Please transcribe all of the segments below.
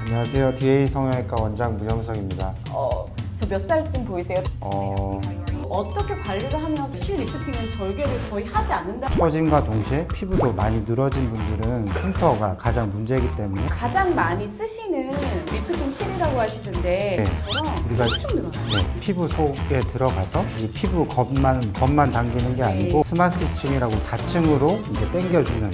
안녕하세요. DA 성형외과 원장 문영석입니다. 저 몇 살쯤 보이세요? 어떻게 관리를 하면 실 리프팅은 절개를 거의 하지 않는다? 처짐과 동시에 피부도 많이 늘어진 분들은 흉터가 가장 문제이기 때문에 가장 많이 쓰시는 리프팅 실이라고 하시던데 저처럼 우리가 쭉쭉 늘어나요. 피부 속에 들어가서 이 피부 겉만 당기는 게 아니고 스마스층이라고 다층으로 이제 당겨주는.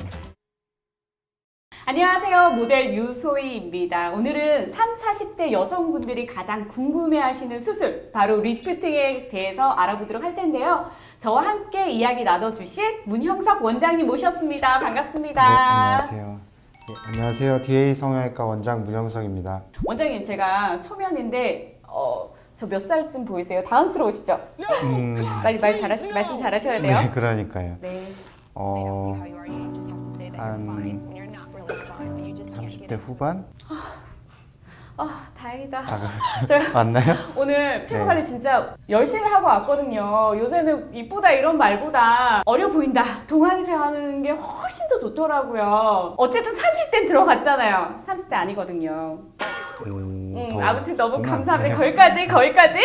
안녕하세요. 모델 유소희입니다. 오늘은 30, 40대 여성분들이 가장 궁금해하시는 수술, 바로 리프팅에 대해서 알아보도록 할 텐데요. 저와 함께 이야기 나눠주실 문형석 원장님 모셨습니다. 반갑습니다. 네, 안녕하세요. 네, 안녕하세요. DA 성형외과 원장 문영석입니다. 원장님, 제가 초면인데 저 몇 살쯤 보이세요? 당황스러우시죠? 말씀 잘하셔야 돼요. 네, 그러니까요. 네. 한 30대 후반? 다행이다. 제가 맞나요? 오늘 피부 네. 관리 진짜 열심히 하고 왔거든요. 요새는 이쁘다 이런 말보다 어려 보인다, 동안이세 하는 게 훨씬 더 좋더라고요. 어쨌든 30대는 들어갔잖아요. 30대 아니거든요. 아무튼 너무 감사합니다. 네. 거기까지.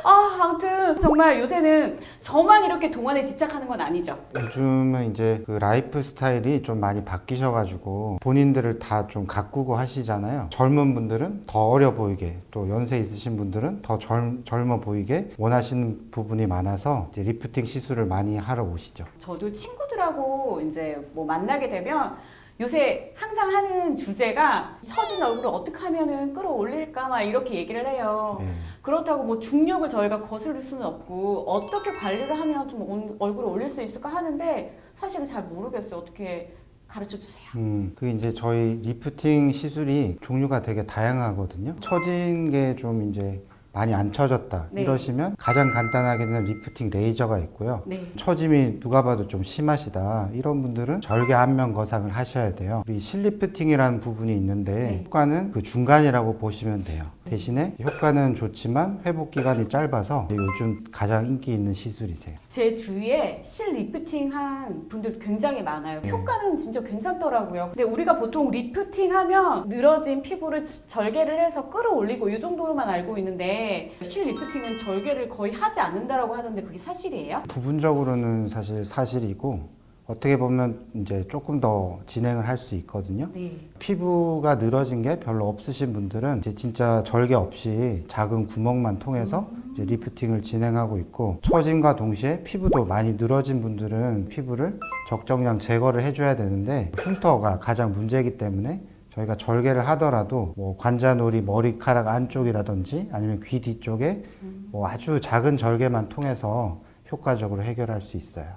아무튼 정말 요새는 저만 이렇게 동안에 집착하는 건 아니죠. 요즘은 이제 그 라이프 스타일이 좀 많이 바뀌셔가지고 본인들을 다 좀 가꾸고 하시잖아요. 젊은 분들은 더 어려 보이게, 또 연세 있으신 분들은 더 젊어 보이게 원하시는 부분이 많아서 이제 리프팅 시술을 많이 하러 오시죠. 저도 친구들하고 이제 뭐 만나게 되면 요새 항상 하는 주제가 처진 얼굴을 어떻게 하면은 끌어올릴까 막 이렇게 얘기를 해요. 네. 그렇다고 뭐 중력을 저희가 거스를 수는 없고 어떻게 관리를 하면 좀 얼굴을 올릴 수 있을까 하는데 사실은 잘 모르겠어요. 어떻게 가르쳐 주세요. 그 이제 저희 리프팅 시술이 종류가 되게 다양하거든요. 처진 게 좀 이제 많이 안 처졌다 네. 이러시면 가장 간단하게는 리프팅 레이저가 있고요. 네. 처짐이 누가 봐도 좀 심하시다 이런 분들은 절개 안면 거상을 하셔야 돼요. 우리 실리프팅이라는 부분이 있는데 네. 효과는 그 중간이라고 보시면 돼요. 대신에 효과는 좋지만 회복 기간이 짧아서 요즘 가장 인기 있는 시술이세요. 제 주위에 실 리프팅 한 분들 굉장히 많아요. 효과는 진짜 괜찮더라고요. 근데 우리가 보통 리프팅 하면 늘어진 피부를 절개를 해서 끌어올리고 이 정도로만 알고 있는데 실 리프팅은 절개를 거의 하지 않는다라고 하던데 그게 사실이에요? 부분적으로는 사실 사실이고 어떻게 보면 이제 조금 더 진행을 할 수 있거든요. 네. 피부가 늘어진 게 별로 없으신 분들은 이제 진짜 절개 없이 작은 구멍만 통해서 이제 리프팅을 진행하고 있고, 처짐과 동시에 피부도 많이 늘어진 분들은 피부를 적정량 제거를 해줘야 되는데 흉터가 가장 문제이기 때문에 저희가 절개를 하더라도 뭐 관자놀이 머리카락 안쪽이라든지 아니면 귀 뒤쪽에 뭐 아주 작은 절개만 통해서 효과적으로 해결할 수 있어요.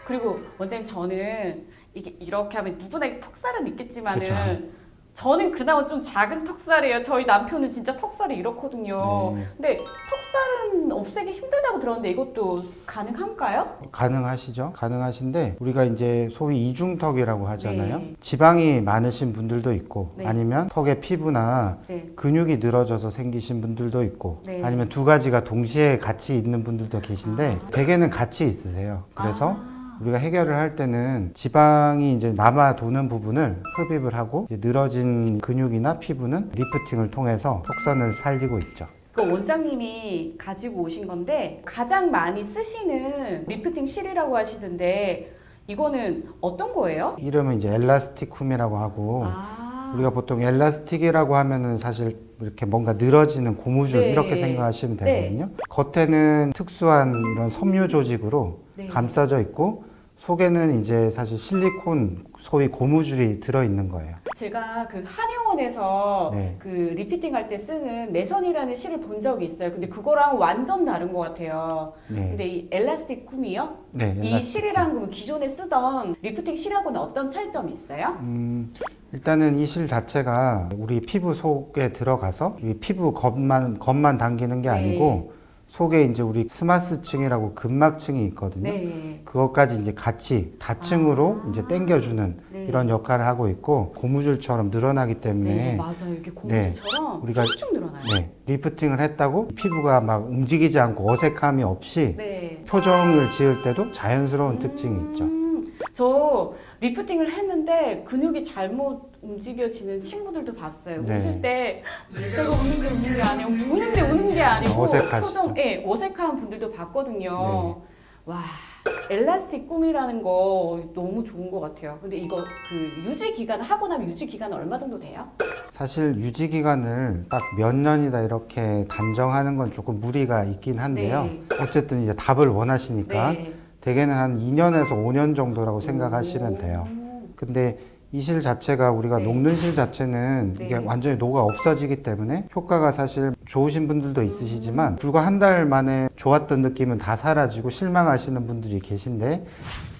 그리고 원장님, 저는 이게 이렇게 하면 누구나 턱살은 있겠지만은 그쵸. 저는 그나마 좀 작은 턱살이에요. 저희 남편은 진짜 턱살이 이렇거든요. 네. 근데 턱살은 없애기 힘들다고 들었는데 이것도 가능한가요? 가능하시죠? 가능하신데 우리가 이제 소위 이중턱이라고 하잖아요. 네. 지방이 많으신 분들도 있고 네. 아니면 턱의 피부나 네. 근육이 늘어져서 생기신 분들도 있고 네. 아니면 두 가지가 동시에 같이 있는 분들도 계신데 대개는 같이 있으세요. 그래서 우리가 해결을 할 때는 지방이 이제 남아 도는 부분을 흡입을 하고 이제 늘어진 근육이나 피부는 리프팅을 통해서 턱선을 살리고 있죠. 그 원장님이 가지고 오신 건데 가장 많이 쓰시는 리프팅 실이라고 하시던데 이거는 어떤 거예요? 이름은 이제 엘라스틱 쿰이라고 하고 우리가 보통 엘라스틱이라고 하면은 사실 이렇게 뭔가 늘어지는 고무줄 네. 이렇게 생각하시면 되거든요. 겉에는 특수한 이런 섬유 조직으로 네. 감싸져 있고 속에는 이제 사실 실리콘 소위 고무줄이 들어 있는 거예요. 제가 그 한의원에서 네. 그 리피팅 할 때 쓰는 매선이라는 실을 본 적이 있어요. 근데 그거랑 완전 다른 것 같아요. 네. 근데 이 엘라스틱 쿰이요? 네, 이 엘라스틱 실이랑 그러면 기존에 쓰던 리프팅 실하고는 어떤 차이점이 있어요? 일단은 이 실 자체가 우리 피부 속에 들어가서 이 피부 겉만 당기는 게 네. 아니고 속에 이제 우리 스마스층이라고 근막층이 있거든요. 네. 그것까지 이제 같이 다층으로 이제 당겨주는 네. 이런 역할을 하고 있고 고무줄처럼 늘어나기 때문에 네, 맞아요. 이렇게 고무줄처럼 우리가 쭉쭉 늘어나요. 네, 리프팅을 했다고 피부가 막 움직이지 않고 어색함이 없이 네. 표정을 지을 때도 자연스러운 특징이 있죠. 저 리프팅을 했는데 근육이 잘못 움직여지는 친구들도 봤어요. 네. 웃을 때 내가 웃는 게 아니고 우는 게 아니고 어색하시죠? 표정, 예, 어색한 분들도 봤거든요. 네. 와, 엘라스틱 꿈이라는 거 너무 좋은 것 같아요. 근데 이거 그 유지 기간 하고 나면 유지 기간 얼마 정도 돼요? 사실 유지 기간을 딱 몇 년이다 이렇게 단정하는 건 조금 무리가 있긴 한데요. 네. 어쨌든 이제 답을 원하시니까 네. 대개는 한 2년에서 5년 정도라고 생각하시면 돼요. 근데 이 실 자체가 우리가 네. 녹는 실 자체는 네. 이게 완전히 녹아 없어지기 때문에 효과가 사실 좋으신 분들도 있으시지만 불과 한 달 만에 좋았던 느낌은 다 사라지고 실망하시는 분들이 계신데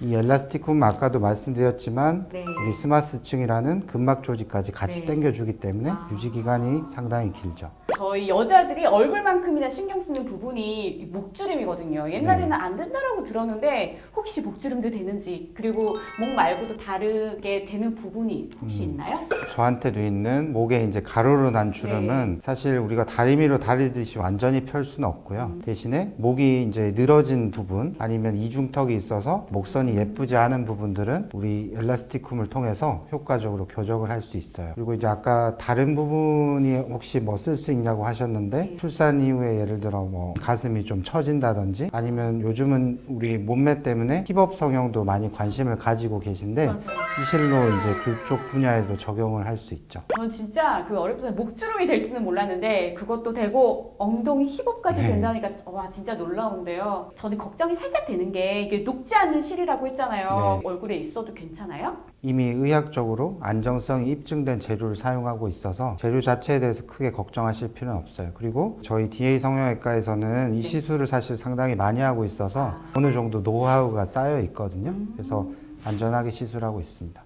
이 엘라스티쿰 아까도 말씀드렸지만 네. 우리 스마스층이라는 근막 조직까지 같이 네. 당겨주기 때문에 아. 유지 기간이 상당히 길죠. 저희 여자들이 얼굴만큼이나 신경 쓰는 부분이 이 목주름이거든요. 옛날에는 네. 안 된다라고 들었는데 혹시 목주름도 되는지 그리고 목 말고도 다르게 되는 부분이 혹시 있나요? 저한테도 있는 목에 이제 가로로 난 주름은 네. 사실 우리가 다리미로 다리듯이 완전히 펼 수는 없고요. 대신에 목이 이제 늘어진 부분 아니면 이중턱이 있어서 목선이 예쁘지 않은 부분들은 우리 엘라스티쿰을 통해서 효과적으로 교정을 할 수 있어요. 그리고 이제 아까 다른 부분이 혹시 뭐 쓸 수 있냐고 하셨는데 네. 출산 이후에 예를 들어 뭐 가슴이 좀 처진다든지 아니면 요즘은 우리 몸매 때문에 힙업 성형도 많이 관심을 가지고 계신데 맞아요. 이 실로 이제 그쪽 분야에도 적용을 할 수 있죠. 전 진짜 그 어렸을 때 목주름이 될지는 몰랐는데 그것도 되고 엉덩이 힙업까지 네. 된다니까 와 진짜 놀라운데요. 저는 걱정이 살짝 되는 게 이게 녹지 않는 실이라고 했잖아요. 네. 얼굴에 있어도 괜찮아요? 이미 의학적으로 안정성이 입증된 재료를 사용하고 있어서 재료 자체에 대해서 크게 걱정하실 필요는 없어요. 그리고 저희 DA 성형외과에서는 이 시술을 사실 상당히 많이 하고 있어서 어느 정도 노하우가 쌓여 있거든요. 그래서 안전하게 시술하고 있습니다.